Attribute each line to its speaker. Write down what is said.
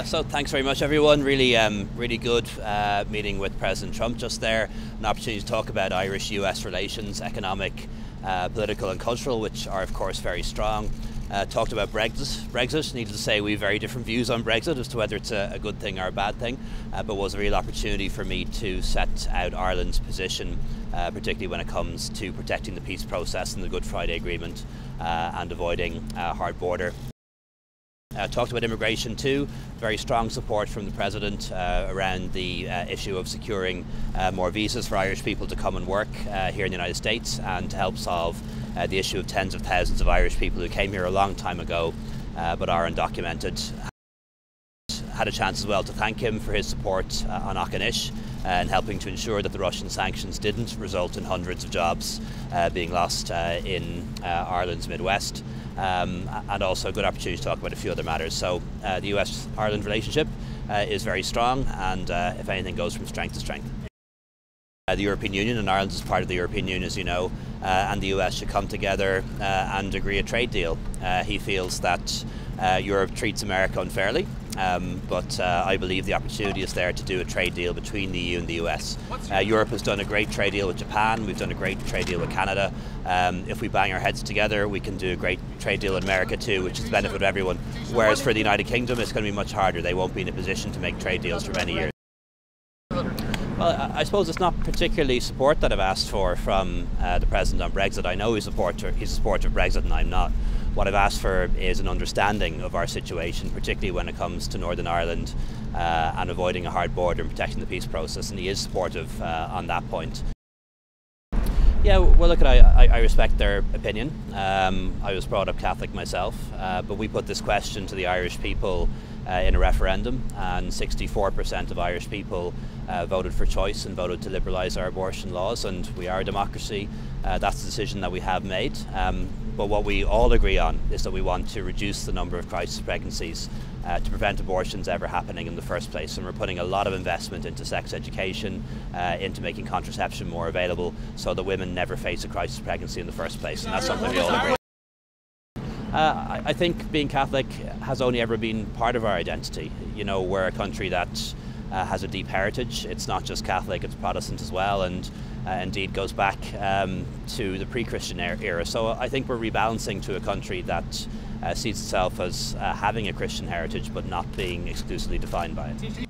Speaker 1: So thanks very much, everyone. Really good meeting with President Trump just there. An opportunity to talk about Irish-US relations, economic, political and cultural, which are of course very strong. Talked about Brexit. Needless to say, we have very different views on Brexit as to whether it's a good thing or a bad thing, but was a real opportunity for me to set out Ireland's position, particularly when it comes to protecting the peace process and the Good Friday Agreement and avoiding a hard border. Talked about immigration too. Very strong support from the President around the issue of securing more visas for Irish people to come and work here in the United States, and to help solve the issue of tens of thousands of Irish people who came here a long time ago but are undocumented. Had a chance as well to thank him for his support on Auchinish and helping to ensure that the Russian sanctions didn't result in hundreds of jobs being lost in Ireland's Midwest. And also a good opportunity to talk about a few other matters. So the US-Ireland relationship is very strong, and if anything, goes from strength to strength. The European Union, and Ireland is part of the European Union, as you know, and the US should come together and agree a trade deal. He feels that Europe treats America unfairly, but I believe the opportunity is there to do a trade deal between the EU and the US. Europe has done a great trade deal with Japan, we've done a great trade deal with Canada. If we bang our heads together, we can do a great trade deal with America too, which is the benefit of everyone. Whereas for the United Kingdom, it's going to be much harder. They won't be in a position to make trade deals for many years. Well, I suppose it's not particularly support that I've asked for from the President on Brexit. I know he's a supporter of Brexit and I'm not. What I've asked for is an understanding of our situation, particularly when it comes to Northern Ireland and avoiding a hard border and protecting the peace process, and he is supportive on that point. Yeah, well, look, I respect their opinion. I was brought up Catholic myself, but we put this question to the Irish people in a referendum, and 64% of Irish people voted for choice and voted to liberalise our abortion laws, and we are a democracy. That's the decision that we have made. But what we all agree on is that we want to reduce the number of crisis pregnancies to prevent abortions ever happening in the first place. And we're putting a lot of investment into sex education, into making contraception more available so that women never face a crisis pregnancy in the first place. And that's something we all agree on. I think being Catholic has only ever been part of our identity. You know, we're a country that has a deep heritage. It's not just Catholic, it's Protestant as well, and indeed goes back to the pre-Christian era. So I think we're rebalancing to a country that sees itself as having a Christian heritage but not being exclusively defined by it.